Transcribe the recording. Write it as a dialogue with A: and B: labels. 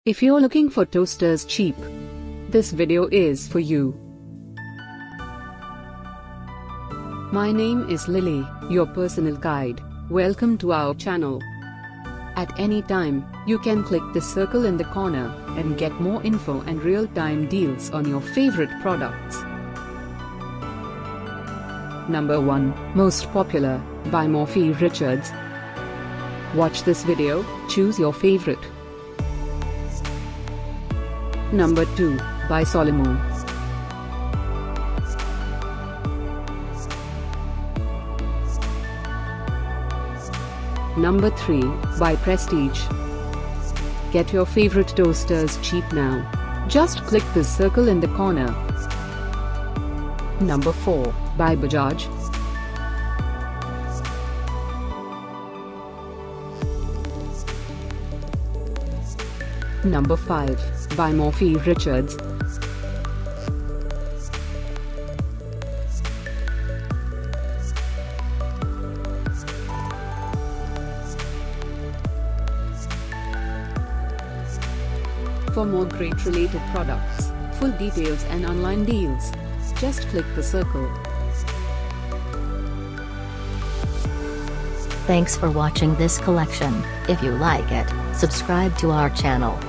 A: If you're looking for toasters cheap, this video is for you. My name is Lily, your personal guide. Welcome to our channel. At any time, you can click the circle in the corner and get more info and real-time deals on your favorite products. Number 1, Most Popular, by Morphy Richards. Watch this video, choose your favorite. Number 2, by Solomon. Number 3, by Prestige. Get your favorite toasters cheap now. Just click the circle in the corner. Number 4, by Bajaj. Number 5, by Morphy Richards. For more great related products, full details and online deals, just click the circle.
B: Thanks for watching this collection. If you like it, subscribe to our channel.